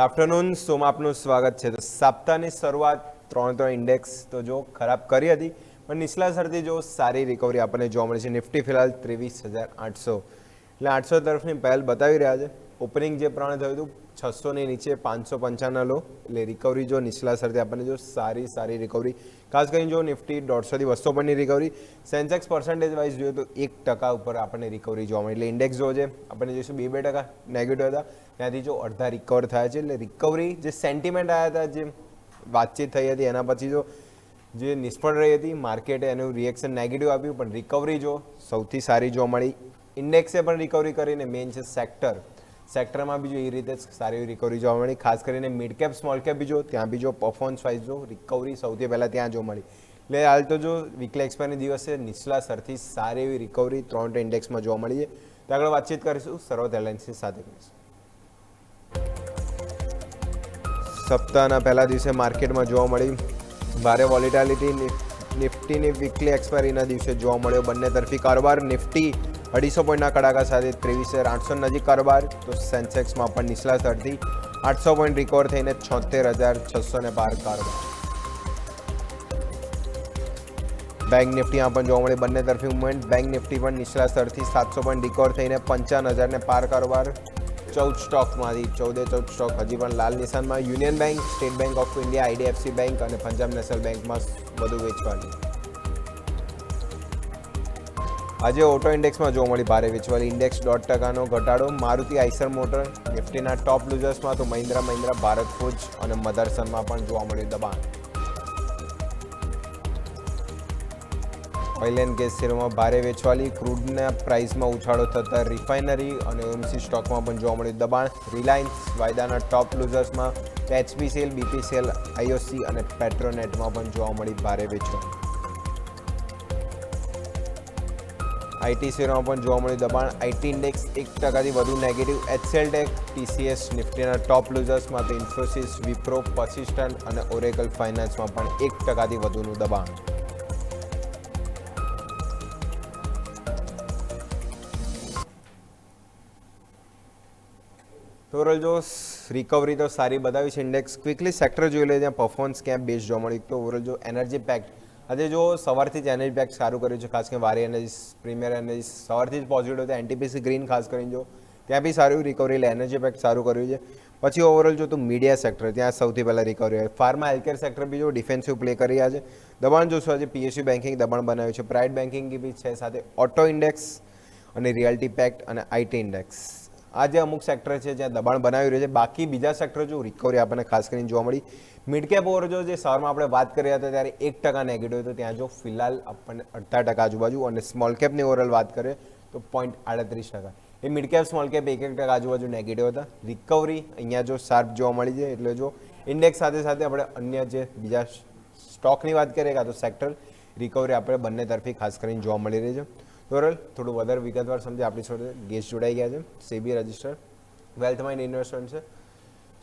Afternoon સોમાં આપનું સ્વાગત છે. તો સપ્તાહની શરૂઆત ત્રણ ઇન્ડેક્સ તો જો ખરાબ કરી હતી, પણ નીચલા સ્તરથી જો સારી રિકવરી આપણને જોવા મળી છે. નિફ્ટી ફિલહાલ 23,800 એટલે 800 તરફની પહેલ બતાવી રહ્યા છે. ઓપનિંગ જે પ્રમાણે થયું હતું 600ની નીચે 555 લો, એટલે રિકવરી જો નીચલા સ્તરથી આપણને જો સારી રિકવરી, ખાસ કરીને જો નિફ્ટી 150થી 200 પરની રિકવરી. સેન્સેક્સ પર્સન્ટેજ વાઇઝ જોઈએ તો 1% ઉપર આપણને રિકવરી જોવા મળી. એટલે ઇન્ડેક્સ જો છે આપણને જોઈશું 2% નેગેટિવ હતા, ત્યાંથી જો અડધા રિકવર થયા છે. એટલે રિકવરી જે સેન્ટિમેન્ટ આવ્યા હતા, જે વાતચીત થઈ હતી, એના પછી જો જે નિષ્ફળ રહી હતી માર્કેટે એનું રિએક્શન નેગેટિવ આપ્યું, પણ રિકવરી જો સૌથી સારી જોવા મળી. ઇન્ડેક્સે પણ રિકવરી કરીને મેઇન છે સેક્ટરમાં બી જો એ રીતે જ સારી રિકવરી જોવા મળી. ખાસ કરીને મિડ કેપ સ્મોલ કેપ બી જો ત્યાં બી જો પરફોર્મન્સ વાઇઝ જો રિકવરી સૌથી પહેલાં ત્યાં જોવા મળી. એટલે હાલ તો જો વીકલી એક્સપાયરની દિવસે નીચલા સ્તરથી સારી એવી રિકવરી ત્રણ ઇન્ડેક્સમાં જોવા મળી છે. તો આગળ વાતચીત કરીશું સર્વોદય એરલાઇન્સની સાથે. સપ્તાહના પહેલા દિવસે માર્કેટમાં જોવા મળી ભારે વોલેટિલિટી. નિફ્ટીની વીકલી એક્સપાયરીના દિવસે જોવા મળ્યો બંને તરફી કારોબાર. નિફ્ટી 250 પોઈન્ટના કડાકા સાથે 23,800 નજીક કારોબાર. તો સેન્સેક્સમાં પણ નીચલા સ્તરથી 800 પોઈન્ટ રિકવર થઈને 76,600 પાર કારોબાર. બેંક નિફ્ટીમાં પણ જોવા મળે બંને તરફી મુવમેન્ટ. બેંક નિફ્ટી પણ નીચલા સ્તરથી 700 પોઈન્ટ રિકવર થઈને 55,000 પાર કારોબાર. 14 સ્ટોકમાંથી 14 સ્ટોક હજી પણ લાલ નિશાનમાં. Union Bank, State Bank of India, IDFC Bank અને પંજાબ નેશનલ બેંકમાં વધુ વેચવાની. આજે ઓટો ઇન્ડેક્સમાં જોવા મળી ભારે વેચવાલી. ઇન્ડેક્સ 0.5% ઘટાડો. મારુતિ આઈસર મોટર નિફ્ટીના ટોપ લૂઝર્સમાં, તો મહિન્દ્રા, ભારત ફોર્જ અને મધરસનમાં પણ જોવા મળ્યું દબાણ. ઓઇલ એન્ડ ગેસ શેરોમાં ભારે વેચવાલી. ક્રૂડના પ્રાઇસમાં ઉછાળો થતાં રિફાઇનરી અને ઓએમસી સ્ટોકમાં પણ જોવા મળ્યું દબાણ. રિલાયન્સ વાયદાના ટોપ લૂઝર્સમાં, એચપીસીએલ, બીપીસીએલ, આઈઓસી અને પેટ્રોનેટમાં પણ જોવા મળી ભારે વેચવાલી. આઈટી શેરોમાં પણ જોવા મળ્યું દબાણ. આઈટી ઇન્ડેક્સ 1%થી વધુ નેગેટિવ. એચસીએલ, ટીસીએસ નિફ્ટીના ટોપ લૂઝર્સમાં, તો ઇન્ફોસિસ, વિપ્રો, પર્સિસ્ટન્ટ અને ઓરેકલ ફાઇનાન્સમાં પણ 1%થી વધુનું દબાણ. ઓવરઓલ જો રિકવરી તો સારી બતાવી છે ઇન્ડેક્સ. ક્વિકલી સેક્ટર જોઈ લે, ત્યાં પરફોર્મન્સ ક્યાં બેઝ જોવા મળી. તો ઓવરઓલ જો એનર્જી પેક્ટ આજે જો સવારથી જ એનર્જી પેક્ટ સારું કર્યું છે. ખાસ કરીને વારી એનર્જીસ, પ્રીમિયર એનર્જીસ સવારથી જ પોઝિટિવ હતો. એનટીપીસી ગ્રીન ખાસ કરીને જો ત્યાં બી સારું રિકવરી, એટલે એનર્જી પેક્ટ સારું કર્યું છે. પછી ઓવરઓલ જો તો મીડિયા સેક્ટર ત્યાં સૌથી પહેલાં રિકવરી હોય. ફાર્મા હેલ્થકેર સેક્ટર બી જો ડિફેન્સિવ પ્લે કરી રહ્યા છે. દબાણ જોશું આજે પીએસયુ બેન્કિંગ દબાણ બનાવ્યું છે. પ્રાઇવેટ બેન્કિંગ બી છે સાથે. ઓટો ઇન્ડેક્સ અને રિયાલિટી પેક્ટ અને આઈટી ઇન્ડેક્સ આજે અમુક સેક્ટર છે જ્યાં દબાણ બનાવી રહ્યું છે. બાકી બીજા સેક્ટર જો રિકવરી આપણને ખાસ કરીને જોવા મળી. મિડ કેપ ઓવર જો જે સવારમાં આપણે વાત કરી રહ્યા હતા ત્યારે 1% નેગેટિવ હતો, ત્યાં જો ફિલહાલ આપણને 18% આજુબાજુ. અને સ્મોલ કેપની ઓવરઓલ વાત કરીએ તો 0.38%. એ મિડ કેપ સ્મોલ કેપ 1% આજુબાજુ નેગેટિવ હતા. રિકવરી અહીંયા જો શાર્પ જોવા મળી છે. એટલે જો ઇન્ડેક્સ સાથે સાથે આપણે અન્ય જે બીજા સ્ટોકની વાત કરીએ કાં તો સેક્ટર રિકવરી આપણે બંને તરફી ખાસ કરીને જોવા મળી રહી છે. ઓવરઓલ થોડું વધારે વિગતવાર સમજે આપણી સાથે ગેસ્ટ જોડાઈ ગયા છે. SEBI register wealth mind investment છે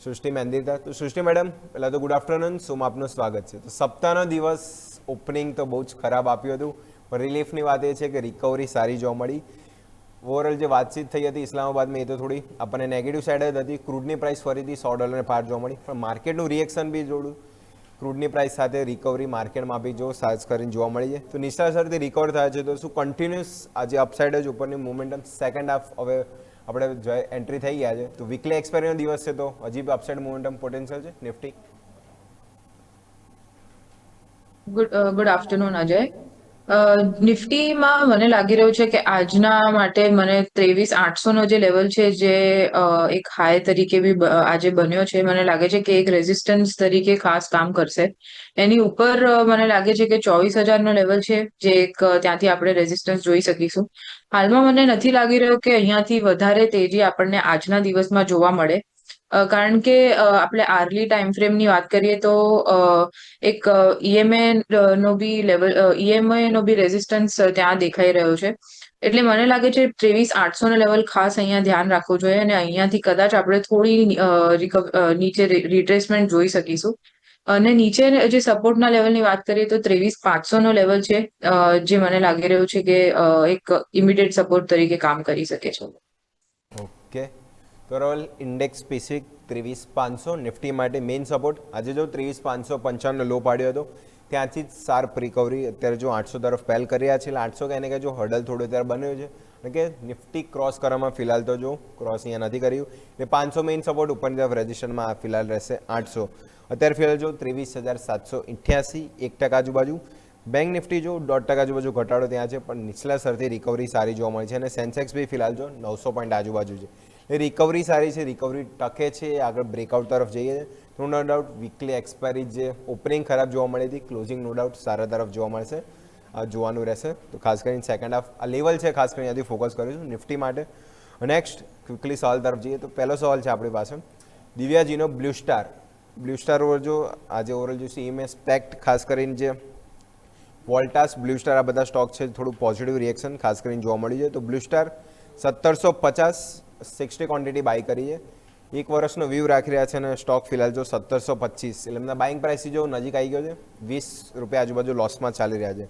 સૃષ્ટિ મેંદિરતા. તો સૃષ્ટિ મેડમ, પહેલાં તો ગુડ આફ્ટરનૂન, શોમાં આપનું સ્વાગત છે. તો સપ્તાહનો દિવસ ઓપનિંગ તો બહુ જ ખરાબ આપ્યું હતું, પણ રિલીફની વાત એ છે કે રિકવરી સારી જોવા મળી. ઓવરઓલ જે વાતચીત થઈ હતી ઇસ્લામાબાદમાં, એ તો થોડી આપણને નેગેટિવ સાઈડ જ હતી. ક્રૂડની પ્રાઇસ ફરીથી $100 પાર જોવા મળી, પણ માર્કેટનું રિએક્શન બી જોડું ક્રૂડની પ્રાઇસ સાથે રિકવરી માર્કેટમાં બી જો ખાસ કરીને જોવા મળી છે. તો નીચલા સ્તરથી રિકવર થાય છે. તો શું કન્ટિન્યુઅસ આજે અપસાઇડ જ ઉપરની મોમેન્ટમ સેકન્ડ હાફ હવે આપણે એન્ટ્રી થઈ ગયા છે, તો વીકલી એક્સપાયરીનો દિવસ છે તો હજી બી અપસાઇડ મોમેન્ટમ પોટેન્શિયલ છે નિફ્ટી? Good afternoon Ajay. નિફ્ટીમાં મને લાગી રહ્યું છે કે આજના માટે મને 23,800 જે લેવલ છે, જે એક હાઈ તરીકે બી આજે બન્યો છે, મને લાગે છે કે એક રેઝિસ્ટન્સ તરીકે ખાસ કામ કરશે. એની ઉપર મને લાગે છે કે 24,000 લેવલ છે, જે એક ત્યાંથી આપણે રેઝિસ્ટન્સ જોઈ શકીશું. હાલમાં મને નથી લાગી રહ્યું કે અહીંયાથી વધારે તેજી આપણને આજના દિવસમાં જોવા મળે, કારણ કે આપણે આર્લી ટાઈમ ફ્રેમની વાત કરીએ તો એક ઈએમએ નો બી લેવલ, ઈએમએ નો બી રેઝિસ્ટન્સ ત્યાં દેખાઈ રહ્યો છે. એટલે મને લાગે છે 23,800 લેવલ ખાસ અહીંયા ધ્યાન રાખવું જોઈએ, અને અહીંયાથી કદાચ આપણે થોડી નીચે રિટ્રેસમેન્ટ જોઈ શકીશું. અને નીચે જે સપોર્ટના લેવલની વાત કરીએ તો 23,500 લેવલ છે, જે મને લાગી રહ્યું છે કે એક ઇમિડિયેટ સપોર્ટ તરીકે કામ કરી શકે છે. ઓકે, તો ઓવરઓલ ઇન્ડેક્સ સ્પેસિફિક 23,500 નિફ્ટી માટે મેઇન સપોર્ટ આજે જો 23,555 લો પાડ્યો હતો ત્યાંથી જ શાર્પ રિકવરી અત્યારે જો 800 તરફ પહેલ કરી રહ્યા છે એટલે 800 કહીને કે જો હર્ડલ થોડું અત્યારે બન્યું છે અને કે નિફ્ટી ક્રોસ કરવામાં ફિલહાલ તો જો ક્રોસ અહીંયા નથી કર્યું એટલે 500 મેઇન સપોર્ટ ઉપરની તરફ રજિસ્ટરમાં ફિલહાલ રહેશે 800 અત્યારે ફિલહાલ જો 23,788 1% આજુબાજુ બેંક નિફ્ટી જો 1.5% આજુબાજુ ઘટાડો ત્યાં છે પણ નીચલા સ્તરથી રિકવરી સારી જોવા મળી છે અને સેન્સેક્સ બી ફિલહાલ જો 900 પોઈન્ટ આજુબાજુ છે એ રિકવરી સારી છે રિકવરી ટકે છે આગળ બ્રેકઆઉટ તરફ જઈએ તો નો ડાઉટ વીકલી એક્સપાયરી જે ઓપનિંગ ખરાબ જોવા મળી હતી ક્લોઝિંગ નો ડાઉટ સારા તરફ જોવા મળશે આ જોવાનું રહેશે તો ખાસ કરીને સેકન્ડ હાફ આ લેવલ છે ખાસ કરીને ત્યાંથી ફોકસ કરીશું નિફ્ટી માટે નેક્સ્ટ ક્વિકલી સવાલ તરફ જઈએ તો પહેલો સવાલ છે આપણી પાસે દિવ્યાજીનો બ્લુ સ્ટાર ઓવર જો આજે ઓવરઓલ જો સીએમએસ પેક્ટ ખાસ કરીને જે વોલ્ટાસ બ્લુ સ્ટાર આ બધા સ્ટોક છે થોડું પોઝિટિવ રિએક્શન ખાસ કરીને જોવા મળ્યું છે તો બ્લુ સ્ટાર 1750 60 ક્વોન્ટિટી બાય કરી છે એક વર્ષનો વ્યૂ રાખી રહ્યા છે અને સ્ટોક ફિલહાલ જો 1725 એટલે એમના બાઇંગ પ્રાઇસથી જો નજીક આવી ગયો છે 20 રૂપિયા આજુબાજુ લોસમાં ચાલી રહ્યા છે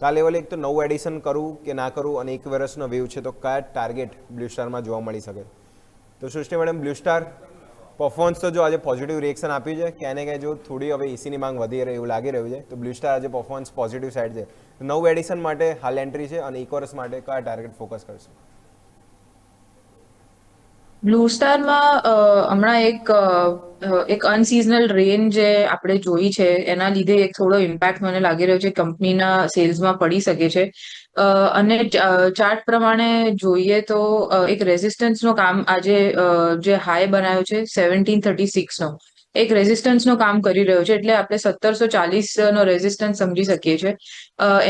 તો આ લેવલે એક તો નવું એડિશન કરવું કે ના કરવું અને એક વર્ષનો વ્યૂ છે તો કયા ટાર્ગેટ બ્લુ સ્ટારમાં જોવા મળી શકે તો સૃષ્ટિ મેડમ બ્લુ સ્ટાર પરફોર્મન્સ તો જો આજે પોઝિટિવ રિએક્શન આપ્યું છે ક્યાંને ક્યાંય જો થોડી હવે એસીની માંગ વધી રહે એવું લાગી રહ્યું છે તો બ્લુ સ્ટાર આજે પરફોર્મન્સ પોઝિટિવ સાઇડ છે તો નવું એડિશન માટે હાલ એન્ટ્રી છે અને એક વર્ષ માટે કયા ટાર્ગેટ ફોકસ કરશે બ્લુ સ્ટારમાં હમણાં એક અનસીઝનલ રેન જે આપણે જોઈ છે એના લીધે એક થોડો ઇમ્પેક્ટ મને લાગી રહ્યો છે કંપનીના સેલ્સમાં પડી શકે છે અને ચાર્ટ પ્રમાણે જોઈએ તો એક રેઝિસ્ટન્સનો કામ આજે જે હાઈ બનાવ્યો છે 1736નો એક રેઝિસ્ટન્સનો કામ કરી રહ્યો છે એટલે આપણે 1740નો રેઝિસ્ટન્સ સમજી શકીએ છીએ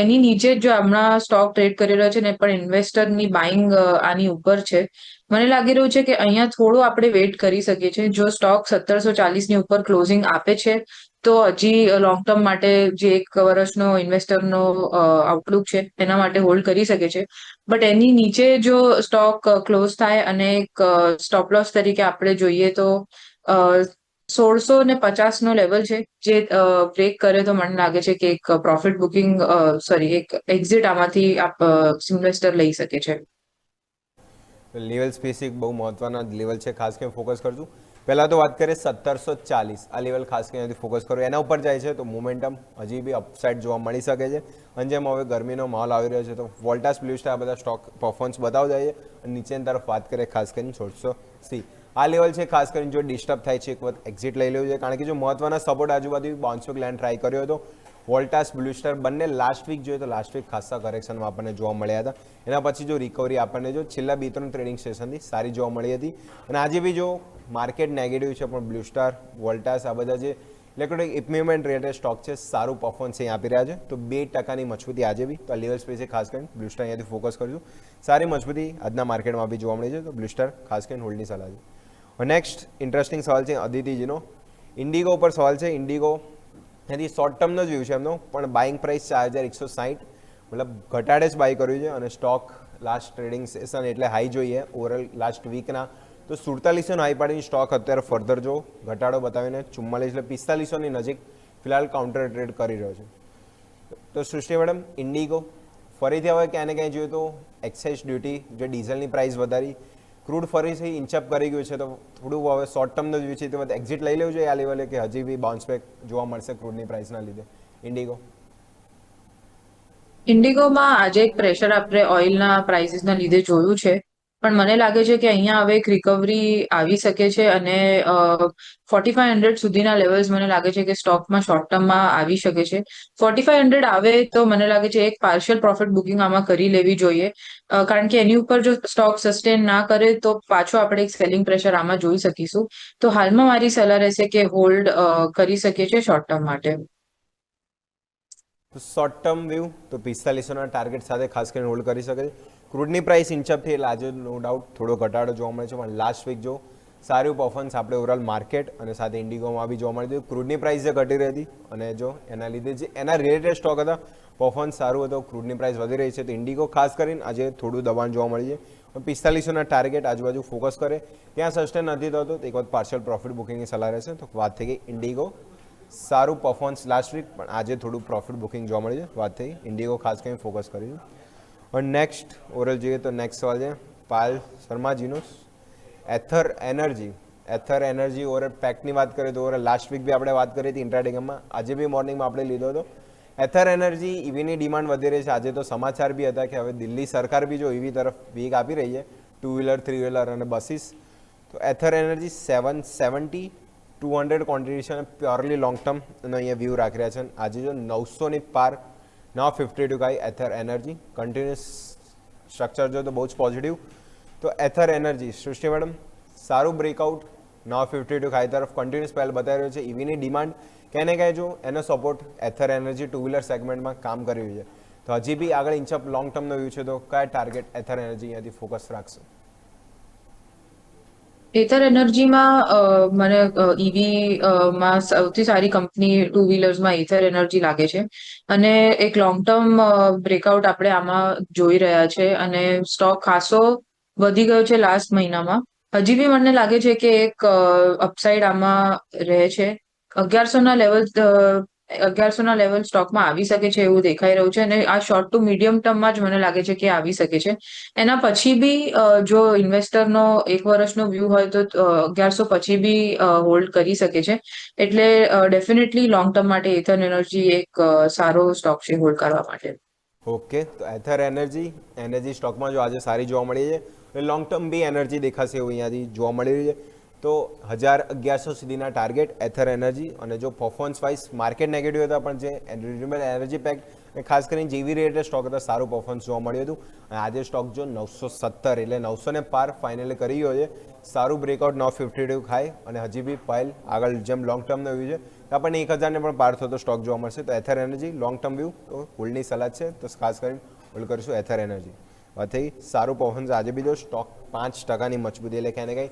એની નીચે જ જો હમણાં સ્ટોક ટ્રેડ કરી રહ્યો છે ને પણ ઇન્વેસ્ટરની બાઇંગ આની ઉપર છે મને લાગી રહ્યું છે કે અહીંયા થોડું આપણે વેઇટ કરી શકીએ છીએ જો સ્ટોક 1740ની ઉપર ક્લોઝિંગ આપે છે તો હજી લોંગ ટર્મ માટે જે એક વર્ષનો ઇન્વેસ્ટરનો આઉટલુક છે એના માટે હોલ્ડ કરી શકે છે બટ એની નીચે જો સ્ટોક ક્લોઝ થાય અને એક સ્ટોપ લોસ તરીકે આપણે જોઈએ તો 1650નો લેવલ છે જે બ્રેક કરે તો મને લાગે છે કે એક પ્રોફિટ બુકિંગ એક એક્ઝિટ આમાંથી ઇન્વેસ્ટર લઈ શકે છે લેવલ સ્પેસિફિક બહુ મહત્વના લેવલ છે ખાસ કરીને ફોકસ કરશું પહેલાં તો વાત કરીએ 1740 આ લેવલ ખાસ કરીને ફોકસ કરો એના ઉપર જાય છે તો મોમેન્ટમ હજી બી અપસાઇડ જોવા મળી શકે છે અને જેમ હવે ગરમીનો માહોલ આવી રહ્યો છે તો વોલ્ટાસ બ્લુ સ્ટાર બધા સ્ટોક પરફોર્મન્સ બતાવતા જઈએ અને નીચેની તરફ વાત કરીએ ખાસ કરીને 1680 આ લેવલ છે ખાસ કરીને જો ડિસ્ટર્બ થાય છે એક વખત એક્ઝિટ લઈ લેવું છે કારણ કે જો મહત્વના સપોર્ટ આજુબાજુ બાઉન્સ બેક લેન્ડ ટ્રાય કર્યો હતો વોલ્ટાસ બ્લુ સ્ટાર બંને લાસ્ટ વીક જોઈએ તો લાસ્ટ વીક ખાસા કરેક્શનમાં આપણને જોવા મળ્યા હતા એના પછી જો રિકવરી આપણને જો છેલ્લા 2-3 ટ્રેડિંગ સેશનથી સારી જોવા મળી હતી અને આજે બી જો માર્કેટ નેગેટિવ છે પણ બ્લુ સ્ટાર વોલ્ટાસ આ બધા જે ઇલેક્ટ્રોનિક ઇક્વિપમેન્ટ રિલેટેડ સ્ટોક છે સારું પરફોર્મન્સ અહીં આપી રહ્યા છે તો 2% મજબૂતી આજે બી તો આ લેવલ સ્પેસે ખાસ કરીને બ્લુ સ્ટાર અહીંયાથી ફોકસ કરશું સારી મજબૂતી આજના માર્કેટમાં બી જોવા મળી છે તો બ્લુ સ્ટાર ખાસ કરીને હોલ્ડની સલાહ છે નેક્સ્ટ ઇન્ટરેસ્ટિંગ સવાલ છે અદિતિજીનો ઇન્ડિગો ઉપર સવાલ છે ઇન્ડિગો એથી શોર્ટ ટર્મનો જ વ્યૂ છે એમનો પણ બાઇંગ પ્રાઇસ 4160 મતલબ ઘટાડે જ બાય કર્યું છે અને સ્ટોક લાસ્ટ ટ્રેડિંગ સેશન એટલે હાઈ જોઈએ ઓવરઓલ લાસ્ટ વીકના તો 4700નો હાઈ પાડીને સ્ટોક અત્યારે ફર્ધર જો ઘટાડો બતાવીને 44 એટલે 4500ની નજીક ફિલહાલ કાઉન્ટર ટ્રેડ કરી રહ્યો છે તો સૃષ્ટિ મેડમ ઇન્ડિગો ફરીથી હવે ક્યાંને ક્યાંય જોઈએ તો એક્સાઇઝ ડ્યુટી જે ડીઝલની પ્રાઇસ વધારી ક્રૂડ ફરીથી ઇન્ચઅપ કરી ગયું છે તો થોડું હવે શોર્ટ ટર્મનો જ વ્યૂ છે તો એક્ઝિટ લઈ લેવું જોઈએ આ લેવલે કે હજી બી બાઉન્સ બેક જોવા મળશે ક્રૂડની પ્રાઇસના લીધે ઇન્ડિગોમાં આજે એક પ્રેશર આપણે ઓઇલના પ્રાઇસીસના લીધે જોયું છે પણ મને લાગે છે કે અહીંયા હવે એક રિકવરી આવી શકે છે અને 4500 સુધીના લેવલ્સ મને લાગે છે કે સ્ટોકમાં શોર્ટ ટર્મમાં આવી શકે છે 4500 આવે તો મને લાગે છે એક પાર્શિયલ પ્રોફિટ બુકિંગ આમાં કરી લેવી જોઈએ કારણ કે એની ઉપર જો સ્ટોક સસ્ટેન ના કરે તો પાછો આપણે એક સેલિંગ પ્રેશર આમાં જોઈ શકીશું તો હાલમાં મારી સલાહ રહેશે કે હોલ્ડ કરી શકીએ છીએ શોર્ટ ટર્મ માટે શોર્ટ ટર્મ વ્યૂ તો 4500ના ટાર્ગેટ સાથે ખાસ કરીને હોલ્ડ કરી શકે છે ક્રૂડની પ્રાઇસ ઇન્ચઅપ થઈ એટલે આજે નો ડાઉટ થોડો ઘટાડો જોવા મળે છે પણ લાસ્ટ વીક જો સારું પરફોર્મન્સ આપણે ઓવરઓલ માર્કેટ અને સાથે ઇન્ડિગોમાં બી જોવા મળી હતું ક્રૂડની પ્રાઇસ જે ઘટી રહી હતી અને જો એના લીધે જે એના રિલેટેડ સ્ટોક હતા પરફોર્મન્સ સારું હતું ક્રૂડની પ્રાઇસ વધી રહી છે તો ઇન્ડિગો ખાસ કરીને આજે થોડું દબાણ જોવા મળી છે 4500ના ટાર્ગેટ આજુબાજુ ફોકસ કરે ત્યાં સસ્ટેન નથી થતો તો એક વખત પાર્શિયલ પ્રોફિટ બુકિંગની સલાહ રહેશે તો વાત થઈ ગઈ ઇન્ડિગો સારું પરફોર્મન્સ લાસ્ટ વીક પણ આજે થોડું પ્રોફિટ બુકિંગ જોવા મળી છે વાત થઈ ઇન્ડિગો ખાસ કરીને ફોકસ કર્યું અને નેક્સ્ટ ઓવરઓલ જોઈએ તો નેક્સ્ટ સવાલ છે પાયલ શર્માજીનો એથર એનર્જી ઓવર પેકની વાત કરીએ તો ઓવર લાસ્ટ વીક બી આપણે વાત કરી હતી ઇન્ટ્રાડેમાં, આજે બી મોર્નિંગમાં આપણે લીધો હતો. એથર એનર્જી ઈવીની ડિમાન્ડ વધી રહી છે. આજે તો સમાચાર બી હતા કે હવે દિલ્હી સરકાર બી જો ઈવી તરફ વેગ આપી રહી છે, 2 વ્હીલર 3 વ્હીલર અને બસીસ. તો એથર એનર્જી 770 200 ક્વોન્ટિટી છે અને પ્યોરલી લોંગ ટર્મનો અહીંયા વ્યૂ રાખી રહ્યા છે. આજે જો 900ની પાર 952 કાંઈ એથર એનર્જી કન્ટિન્યુઅસ સ્ટ્રક્ચર જો તો બહુ જ પોઝિટિવ. તો એથર એનર્જી સૃષ્ટિ મેડમ સારું બ્રેકઆઉટ 952 ખાઈ તરફ કન્ટિન્યુઅસ પહેલ બતાવી રહ્યો છે. ઈવીની ડિમાન્ડ કેને કહે જો એનો સપોર્ટ એથર એનર્જી 2 વ્હીલર સેગમેન્ટમાં કામ કરી રહ્યું છે. તો હજી બી આગળ ઇન્ચઅપ લોંગ ટર્મનો વ્યૂ છે તો કયા ટાર્ગેટ એથર એનર્જી અહીંયાથી ફોકસ રાખશે? એથર એનર્જીમાં મને ઈવી માં સૌથી સારી કંપની ટુ વ્હીલર્સમાં એથર એનર્જી લાગે છે અને એક લોંગ ટર્મ બ્રેકઆઉટ આપણે આમાં જોઈ રહ્યા છે અને સ્ટોક ખાસો વધી ગયો છે લાસ્ટ મહિનામાં. હજી બી મને લાગે છે કે એક અપસાઇડ આમાં રહે છે. 1100ના લેવલ સ્ટોકમાં આવી શકે છે એવું દેખાઈ રહ્યું છે અને આ શોર્ટ ટુ મીડિયમ ટર્મમાં જ મને લાગે છે કે આવી શકે છે. એના પછી બી જો ઇન્વેસ્ટરનો 1 વર્ષનો વ્યૂ હોય તો 1100 પછી બી હોલ્ડ કરી શકે છે. એટલે ડેફિનેટલી લોંગ ટર્મ માટે એથર એનર્જી એક સારો સ્ટોક છે હોલ્ડ કરવા માટે. ઓકે, તો એથર એનર્જી સ્ટોકમાં જો આજે સારી જોવા મળી છે, લોંગ ટર્મ બી એનર્જી દેખાશે એવું અહીંયાથી જોવા મળી રહ્યું છે. તો 1100 સુધીના ટાર્ગેટ એથર એનર્જી. અને જો પરફોર્મન્સ વાઇઝ માર્કેટ નેગેટિવ હતા પણ જે રિન્યુએબલ એનર્જી પેક ખાસ કરીને જેવી રેટે સ્ટોક હતા સારું પરફોર્મન્સ જોવા મળ્યું હતું. અને આજે સ્ટોક જો 970 એટલે 900ને પાર ફાઇનલી કરી ગયો છે. સારું બ્રેકઆઉટ 952 ખાય અને હજી બી પાઇલ આગળ જેમ લોંગ ટર્મનો વ્યૂ છે તો આપણને 1000ને પણ પાર થતો સ્ટોક જોવા મળશે. તો Ather energy long term view તો હોલ્ડની સલાહ છે, તો ખાસ કરીને હોલ્ડ કરીશું એથર એનર્જી. વાત થઈ સારું પરફોર્મન્સ આજે બી જો સ્ટોક 5%ની મજબૂતી એટલે ક્યાંને કંઈ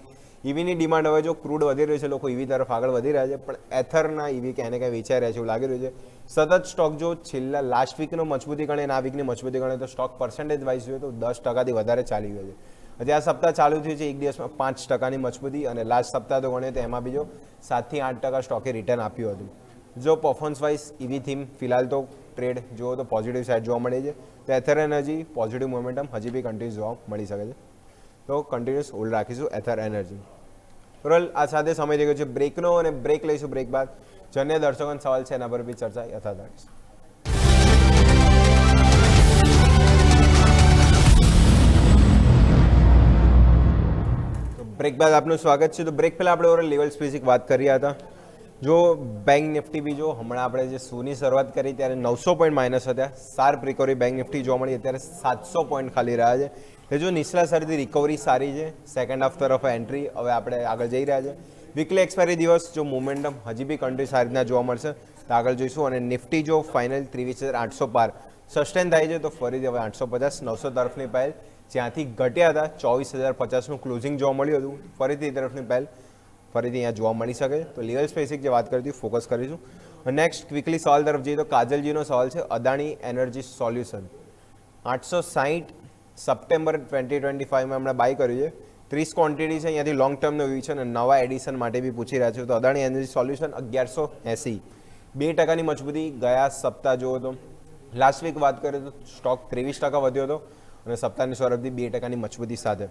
ઈવીની ડિમાન્ડ હવે જો ક્રૂડ વધી રહ્યું છે, લોકો ઈવી તરફ આગળ વધી રહ્યા છે પણ એથરના ઈવી ક્યાંને ક્યાંય વેચાઈ રહ્યા છે એવું લાગી રહ્યું છે. સતત સ્ટોક જો છેલ્લા લાસ્ટ વીકનો મજબૂતી ગણે અને આ વીકની મજબૂતી ગણે તો સ્ટોક પર્સન્ટેજ વાઇઝ જોઈએ તો 10%થી વધારે ચાલી ગયો છે. હજી આ સપ્તાહ ચાલુ થયું છે, એક દિવસમાં 5%ની મજબૂતી અને લાસ્ટ સપ્તાહ તો ગણીએ તો એમાં બીજો 7 થી 8% સ્ટોકે રિટર્ન આપ્યું હતું. જો પરફોર્મન્સ વાઇઝ ઈવી થીમ ફિલહાલ તો ટ્રેડ જુઓ તો પોઝિટિવ સાઇડ જોવા મળે છે. તો એથર એનર્જી પોઝિટિવ મોમેન્ટમ હજી બી કન્ટિન્યુઅસ જોવા મળી શકે છે. તો કન્ટિન્યુઅસ હોલ્ડ રાખીશું એથર એનર્જી. ઓવરઓલ આ સાથે સમય થઈ ગયો છે બ્રેકનો અને બ્રેક લઈશું. બ્રેક બાદ જન્ય દર્શકોનો સવાલ છે એના પર બી ચર્ચા યથાવત રાખીશું. બ્રેક બાદ આપનું સ્વાગત છે. તો બ્રેક પહેલાં આપણે ઓવરઓલ લેવલ સ્પેસિફિક વાત કરી રહ્યા હતા. જો બેંક નિફ્ટી બી જો હમણાં આપણે જે શોની શરૂઆત કરી ત્યારે 900 પોઈન્ટ માઇનસ હતા. શાર્પ રિકવરી બેંક નિફ્ટી જોવા મળી, અત્યારે 700 પોઈન્ટ ખાલી રહ્યા છે. એટલે જો નીચલા સ્તરથી રિકવરી સારી છે, સેકન્ડ હાફ તરફ એન્ટ્રી હવે આપણે આગળ જઈ રહ્યા છે. વીકલી એક્સપાયરી દિવસ જો મોમેન્ટમ હજી બી કન્ટિન્યુઅસ સારી રીતના જોવા મળશે તો આગળ જોઈશું. અને નિફ્ટી જો ફાઇનલ 23,800 પાર સસ્ટેન થાય છે તો ફરીથી હવે 850 900 તરફની પહેલ જ્યાંથી ઘટ્યા હતા 24,050નું ક્લોઝિંગ જોવા મળ્યું હતું, ફરીથી એ તરફની પહેલ ફરીથી અહીંયા જોવા મળી શકે. તો લેવલ સ્પેસિફિક જે વાત કરી હતી ફોકસ કરીશું. નેક્સ્ટ ક્વિકલી સવાલ તરફ જઈએ તો કાજલજીનો સવાલ છે અદાણી એનર્જી સોલ્યુશન 860 સપ્ટેમ્બર 2025માં એમણે બાય કર્યું છે. 30 ક્વોન્ટિટી છે, અહીંયાથી લોંગ ટર્મનો વ્યૂ છે અને નવા એડિશન માટે બી પૂછી રહ્યા છે. તો અદાણી એનર્જી સોલ્યુશન 1180 2%ની મજબૂતી ગયા સપ્તાહ જુઓ તો લાસ્ટ વીક વાત કરીએ તો સ્ટોક 23% વધ્યો હતો અને સપ્તાહની શરૂઆતથી 2%ની મજબૂતી સાથે.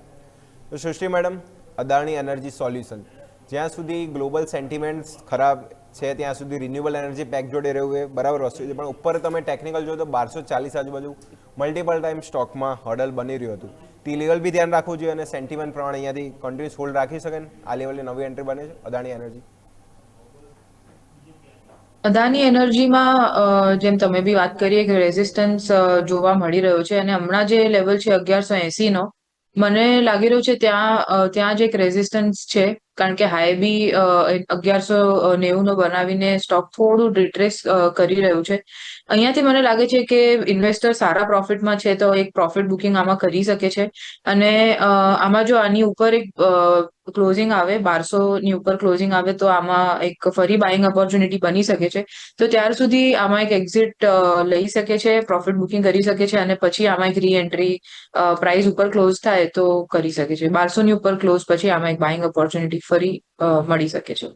તો સૃષ્ટિ મેડમ અદાણી એનર્જી સોલ્યુશન જ્યાં સુધી ગ્લોબલ સેન્ટિમેન્ટ્સ ખરાબ છે ત્યાં સુધી રિન્યુએબલ એનર્જી પેક જોડે રહેવું એ બરાબર વસ્તુ છે, પણ ઉપર તમે ટેકનિકલ જો તો 1240 આજુબાજુ મલ્ટિપલ ટાઈમ સ્ટોકમાં હર્ડલ બની રહ્યું હતું. તે લેવલ બી ધ્યાન રાખવું જોઈએ અને સેન્ટિમેન્ટ પ્રમાણે અહીંયાથી કન્ટિન્યુઅસ હોલ્ડ રાખી શકે ને આ લેવલની નવી એન્ટ્રી બને છે અદાણી એનર્જી. અદાની એનર્જીમાં જેમ તમે બી વાત કરીએ કે રેઝિસ્ટન્સ જોવા મળી રહ્યો છે અને હમણાં જે લેવલ છે 1180 નો મને લાગી રહ્યું છે ત્યાં જ એક રેઝિસ્ટન્સ છે, કારણ કે હાઈ બી 1190 નો બનાવીને સ્ટોક થોડું રિટ્રેસ કરી રહ્યું છે. અહીંયાથી મને લાગે છે કે ઇન્વેસ્ટર સારા પ્રોફિટમાં છે તો એક પ્રોફિટ બુકિંગ આમાં કરી શકે છે અને આમાં જો આની ઉપર એક ક્લોઝિંગ આવે 1200 ની ઉપર ક્લોઝિંગ આવે તો આમાં એક ફરી બાઇંગ ઓપોર્ચ્યુનિટી બની શકે છે. તો ત્યાર સુધી આમાં એક એક્ઝિટ લઈ શકે છે, પ્રોફિટ બુકિંગ કરી શકે છે અને પછી આમાં એક રી એન્ટ્રી પ્રાઇસ ઉપર ક્લોઝ થાય તો કરી શકે છે. 1200 ની ઉપર ક્લોઝ પછી આમાં એક બાઇંગ ઓપોર્ચ્યુનિટી ફરી મળી શકે છે.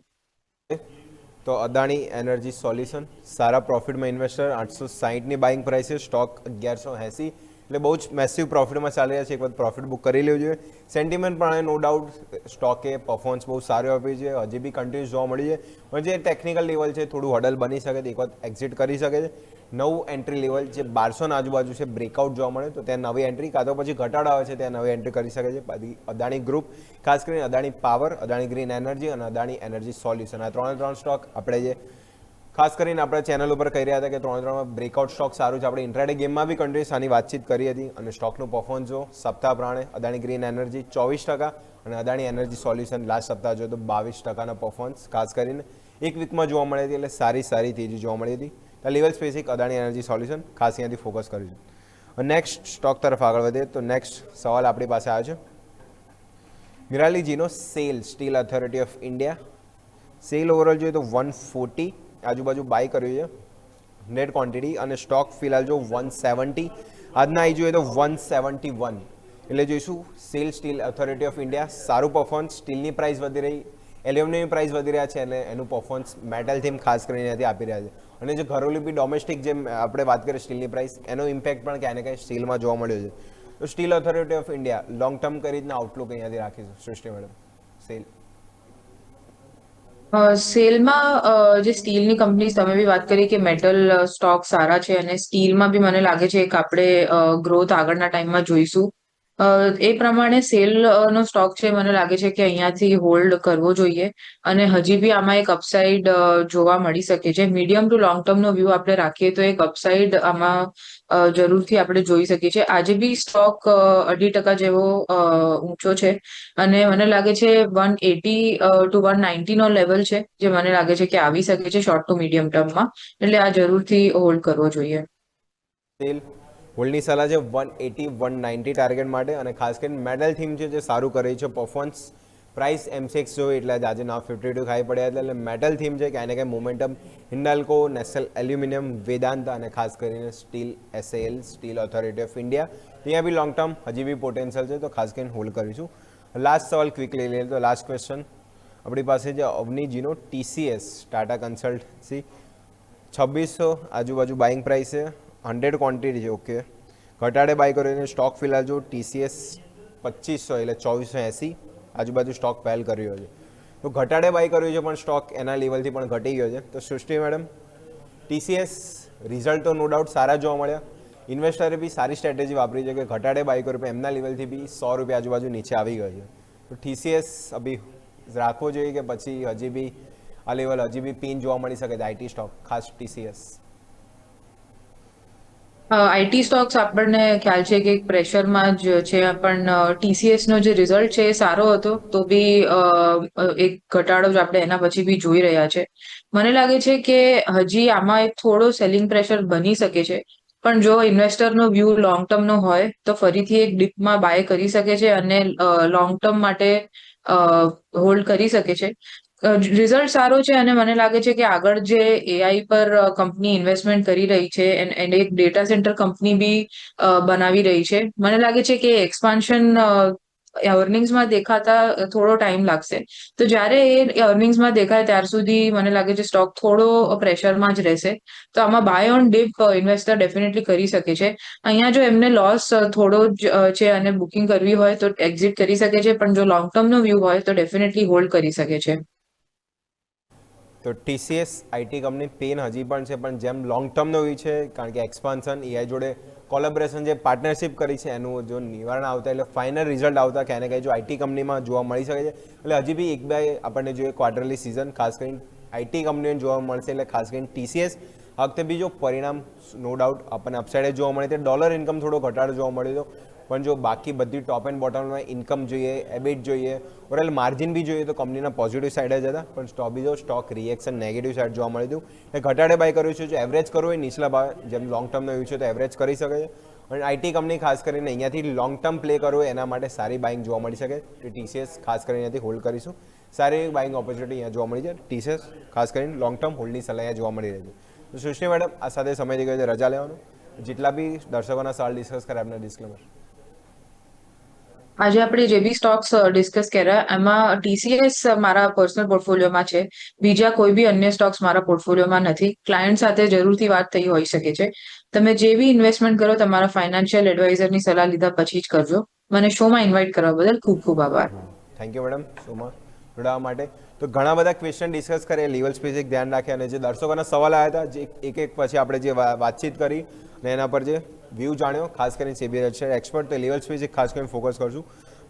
તો અદાણી એનર્જી સોલ્યુશન સારા પ્રોફિટમાં ઇન્વેસ્ટર 860ની બાઇંગ પ્રાઇસ છે, સ્ટોક 1180 એટલે બહુ જ મેસિવ પ્રોફિટમાં ચાલી રહ્યા છે. એક વખત પ્રોફિટ બુક કરી લેવું જોઈએ. સેન્ટિમેન્ટ પણ નો ડાઉટ સ્ટોકે પરફોર્મન્સ બહુ સારું આપી છે, હજી બી કન્ટિન્યુઅસ જોવા મળી છે, પણ જે ટેકનિકલ લેવલ છે થોડું હડલ બની શકે છે, એક વખત એક્ઝિટ કરી શકે છે. નવું એન્ટ્રી લેવલ જે 1200 આજુબાજુ છે બ્રેકઆઉટ જોવા મળે તો ત્યાં નવી એન્ટ્રી કાં તો પછી ઘટાડો આવે છે ત્યાં નવી એન્ટ્રી કરી શકે છે. બાકી અદાણી ગ્રુપ, ખાસ કરીને Adani power, Adani green energy અને અદાણી એનર્જી સોલ્યુશન, આ ત્રણ સ્ટોક આપણે જે ખાસ કરીને આપણે ચેનલ ઉપર કહી રહ્યા હતા કે ત્રણમાં બ્રેકઆઉટ સ્ટોક સારું છે. આપણે ઇન્ટ્રાડે ગેમમાં બી કન્ટિન્યુઅસ આની વાતચીત કરી હતી અને સ્ટોકનું પરફોર્મન્સ જો સપ્તાહ પ્રમાણે અદાણી ગ્રીન એનર્જી 24% અને અદાણી એનર્જી સોલ્યુશન લાસ્ટ સપ્તાહ જો તો 22%ના પરફોર્મન્સ ખાસ કરીને એક વીકમાં જોવા મળી હતી. એટલે સારી તેજી જોવા મળી હતી. Level specific Adani energy solution ખાસ અહીંયાથી ફોકસ કરીશું. નેક્સ્ટ સ્ટોક તરફ આગળ વધીએ તો નેક્સ્ટ સવાલ આપણી પાસે આવ્યો છે મિરાલીજીનો SAIL, Steel authority of India. SAIL overall જોઈએ તો 140 આજુબાજુ બાય કર્યું છે નેટ ક્વોન્ટિટી અને સ્ટોક ફિલહાલ જો 170 આજના આવી જોઈએ તો 171. એટલે જોઈશું SAIL Steel authority of India સારું પરફોર્મન્સ, સ્ટીલની પ્રાઇસ વધી રહી, એલ્યુમિનિયમની પ્રાઇસ વધી રહ્યા છે અને એનું પરફોર્મન્સ મેટલ થીમ ખાસ કરીને ત્યાંથી આપી રહ્યા છે. અને જે ઘરેલું બી ડોમેસ્ટિક જેમ આપણે વાત કરીએ સ્ટીલની પ્રાઇસ, એનો ઇમ્પેક્ટ પણ ક્યાંય ને ક્યાંય સ્ટીલમાં જોવા મળ્યો છે. તો steel authority of India long term કઈ રીતના આઉટલુક અહીંયાથી રાખીશું સૃષ્ટિ મેડમ? સેલ સેલમાં જે સ્ટીલની કંપનીઝ તમે બી વાત કરી કે મેટલ સ્ટોક સારા છે અને સ્ટીલમાં બી મને લાગે છે કે આપણે ગ્રોથ આગળના ટાઈમમાં જોઈશું. એ પ્રમાણે સેલનો સ્ટોક છે મને લાગે છે કે અહીંયાથી હોલ્ડ કરવો જોઈએ અને હજી બી આમાં એક અપસાઇડ જોવા મળી શકે છે. મીડિયમ ટુ લોંગ ટર્મનો વ્યૂ આપણે રાખીએ તો એક અપસાઇડ આમાં જરૂરથી આપણે જોઈ શકીએ છીએ. આજે બી સ્ટોક 2.5% જેવો ઊંચો છે અને મને લાગે છે 180 ટુ 190 નો લેવલ છે જે મને લાગે છે કે આવી શકે છે શોર્ટ ટુ મીડિયમ ટર્મમાં. એટલે આ જરૂરથી હોલ્ડ કરવો જોઈએ. સેલ હોલ્ડની સલાહ છે 180 190 ટાર્ગેટ માટે અને ખાસ કરીને મેટલ થીમ છે જે સારું કરે છે પરફોર્મન્સ. પ્રાઇસ એમસીએક્સ જોઈએ એટલે આજે ના 52 ખાઈ પડ્યા એટલે મેટલ થીમ છે ક્યાંય ને ક્યાંય momentum Hindalco, national aluminium, Vedanta અને ખાસ કરીને steel SL, steel authority of India, ત્યાં બી લોંગ ટર્મ હજી બી પોટેન્શિયલ છે તો ખાસ કરીને હોલ્ડ કરીશું. લાસ્ટ સવાલ ક્વિકલી લઈએ તો લાસ્ટ ક્વેશ્ચન આપણી પાસે જે અવનીજીનો ટીસીએસ, ટાટા કન્સલ્ટન્સી, 2600 આજુબાજુ બાઇંગ પ્રાઇસ છે, 100 ક્વોન્ટિટી છે. ઓકે, ઘટાડે બાય કર્યો સ્ટોક ફિલહાલ જો ટીસીએસ 2500 એટલે 2480 આજુબાજુ સ્ટોક પહેલ કર્યો છે. તો ઘટાડે બાય કર્યું છે પણ સ્ટોક એના લેવલથી પણ ઘટી ગયો છે. તો સૃષ્ટિ મેડમ, ટીસીએસ રિઝલ્ટ તો નો ડાઉટ સારા જોવા મળ્યા. ઇન્વેસ્ટરે બી સારી સ્ટ્રેટેજી વાપરી છે કે ઘટાડે બાય કર્યું પણ એમના લેવલથી બી 100 રૂપિયા આજુબાજુ નીચે આવી ગયો છે. તો ટીસીએસ અભી રાખવો જોઈએ કે પછી હજી બી આ લેવલ હજી બી પિન જોવા મળી શકે છે આઈટી સ્ટોક, ખાસ ટીસીએસ? આઈટી સ્ટોક્સ આપણને ખ્યાલ છે કે પ્રેશરમાં જ છે પણ ટીસીએસ નો જે રિઝલ્ટ છે એ સારો હતો તો બી એક ઘટાડો જ આપણે એના પછી બી જોઈ રહ્યા છે. મને લાગે છે કે હજી આમાં એક થોડો સેલિંગ પ્રેશર બની શકે છે પણ જો ઇન્વેસ્ટરનો વ્યૂ લોંગ ટર્મનો હોય તો ફરીથી એક ડીપમાં બાય કરી શકે છે અને લોંગ ટર્મ માટે હોલ્ડ કરી શકે છે. રિઝલ્ટ સારો છે અને મને લાગે છે કે આગળ જે એઆઈ પર કંપની ઇન્વેસ્ટમેન્ટ કરી રહી છે એને એક ડેટા સેન્ટર કંપની બી બનાવી રહી છે. મને લાગે છે કે એક્સપાન્શન અર્નિંગ્સમાં દેખાતા થોડો ટાઈમ લાગશે. તો જ્યારે એ અર્નિંગ્સમાં દેખાય ત્યાર સુધી મને લાગે છે સ્ટોક થોડો પ્રેશરમાં જ રહેશે. તો આમાં buy on dip investor definitely કરી શકે છે. અહીંયા જો એમને લોસ થોડો જ છે અને બુકિંગ કરવી હોય તો એક્ઝિટ કરી શકે છે પણ જો લોંગ ટર્મનો વ્યૂ હોય તો ડેફિનેટલી હોલ્ડ કરી શકે છે. તો ટીસીએસ આઈટી કંપની પેન હજી પણ છે પણ જેમ લોંગ ટર્મનો વ્યૂ છે કારણ કે એક્સપાન્શન એઆઈ જોડે કોલેબોરેશન જે પાર્ટનરશિપ કરી છે એનું જો નિવારણ આવતા એટલે ફાઇનલ રિઝલ્ટ આવતા ક્યાંય ને ક્યાંય જો આઈટી કંપનીમાં જોવા મળી શકે છે. એટલે હજી બી એક બે આપણને જોઈએ ક્વાર્ટરલી સિઝન ખાસ કરીને આઈટી કંપનીઓને જોવા મળશે. એટલે ખાસ કરીને ટીસીએસ આ વખતે બી જો પરિણામ નો ડાઉટ આપણને અપસાઇડે જોવા મળે તે ડોલર ઇન્કમ થોડો ઘટાડો જોવા મળ્યો હતો પણ જો બાકી બધી ટોપ એન્ડ બોટમમાં ઇન્કમ જોઈએ, એબિટ જોઈએ, ઓરલ માર્જિન બી જોઈએ તો કંપનીના પોઝિટિવ સાઇડ જ હતા પણ સ્ટોક રિએક્શન નેગેટિવ સાઇડ જોવા મળ્યું હતું. એ ઘટાડે બાય કર્યું છે. જો એવરેજ કરવું હોય નીચલા ભાવે જેમ લોંગ ટર્મનો વ્યૂ છે તો એવરેજ કરી શકે છે અને આઈટી કંપની ખાસ કરીને અહીંયાથી લોંગ ટર્મ પ્લે કરવો એના માટે સારી બાઇંગ જોવા મળી શકે. તો ટીસીએસ ખાસ કરીને અહીંયાથી હોલ્ડ કરીશું. સારી બાઇંગ ઓપોર્ચ્યુનિટી અહીંયા જોવા મળી છે. ટીસીએસ ખાસ કરીને લોંગ ટર્મ હોલ્ડની સલાહ અહીંયા જોવા મળી રહી છે. તો સુશ્રી મેડમ, આ સાથે સમય થઈ ગયો છે રજા લેવાનું. જેટલા બી દર્શકોના સવાલ ડિસ્કસ કરે આપના ડિસ્ક્લેમર. આજે આપણે જે બી સ્ટોક્સ ડિસ્કસ કર્યા એમાં TCS મારા પર્સનલ પોર્ટફોલિયોમાં છે. બીજા કોઈ બી અન્ય સ્ટોક્સ મારા પોર્ટફોલિયોમાં નથી. ક્લાયન્ટ સાથે જરૂરથી વાત થઈ હોઈ શકે છે. તમે જે બી ઇન્વેસ્ટમેન્ટ કરો તમારા ફાઇનાન્શિયલ એડવાઇઝરની સલાહ લીધા પછી જ કરજો. મને શોમાં ઇન્વાઇટ કરવા બદલ ખૂબ ખૂબ આભાર. થેન્ક યુ મેડમ શોમાં જોડાવા માટે. તો ઘણા બધા ક્વેશ્ચન ડિસ્કસ કરીએ, લેવલ સ્પેસિફિક ધ્યાન રાખે, અને જે દર્શકોના સવાલ આવ્યા હતા જે એક પછી આપણે જે વાતચીત કરી અને એના પર જે વ્યૂ જાણ્યો, ખાસ કરીને સેબી રજિસ્ટર્ડ એક્સપર્ટ, તો લેવલ સ્પેસિફિક ખાસ કરીને ફોકસ કરશું.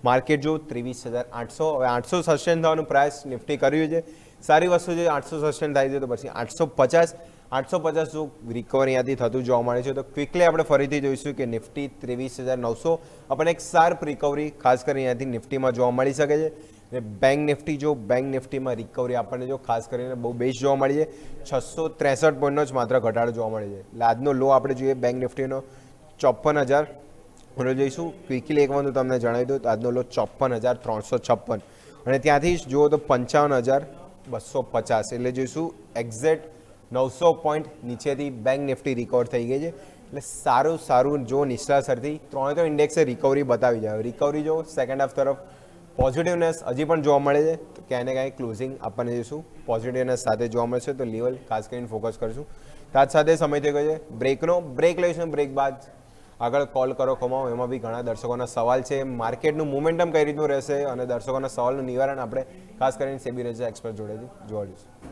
માર્કેટ જો 23,800, હવે 800 સસ્ટેન થવાનું પ્રયાસ નિફ્ટી કર્યું છે. સારી વસ્તુ છે, 800 સસ્ટેન થાય છે તો પછી 850 જો રિકવર અહીંયાથી થતું જોવા મળે છે. તો ક્વિકલી આપણે ફરીથી જોઈશું કે નિફ્ટી 23,900 આપણને એક શાર્પ રિકવરી ખાસ કરીને અહીંયાથી નિફ્ટીમાં જોવા મળી શકે છે. અને બેંક નિફ્ટી જો બેંક નિફ્ટીમાં રિકવરી આપણને જો ખાસ કરીને બહુ બેસ્ટ જોવા મળી છે. 663 પોઈન્ટનો જ માત્ર ઘટાડો જોવા મળે છે. એટલે આજનો લો આપણે જોઈએ બેંક નિફ્ટીનો 54,000 જોઈશું. ક્વિકલી એક વખત તમને જણાવી દઉં તો આજનો લો 54,356, અને ત્યાંથી જ જુઓ તો 55,250, એટલે જોઈશું એક્ઝેક્ટ 900 પોઈન્ટ નીચેથી બેંક નિફ્ટી રિકવર થઈ ગઈ છે. એટલે સારું જો નિષ્ઠા સરથી ત્રણે ઇન્ડેક્સે રિકવરી બતાવી જાય. રિકવરી જો સેકન્ડ હાફ તરફ પોઝિટિવનેસ હજી પણ જોવા મળે છે, તો ક્યાંય ને ક્યાંય ક્લોઝિંગ આપણને જોઈશું પોઝિટિવનેસ સાથે જોવા મળશે. તો લેવલ ખાસ કરીને ફોકસ કરીશું. તાજ સાથે સમય થઈ ગયો છે બ્રેક લઈશું. બ્રેક બાદ આગળ કોલ કરો કમાઓ, એમાં બી ઘણા દર્શકોના સવાલ છે. માર્કેટનું મોમેન્ટમ કઈ રીતનું રહેશે અને દર્શકોના સવાલનું નિવારણ આપણે ખાસ કરીને સેબી રજિસ્ટર્ડ એક્સપર્ટ જોડેથી જોવા જઈશું.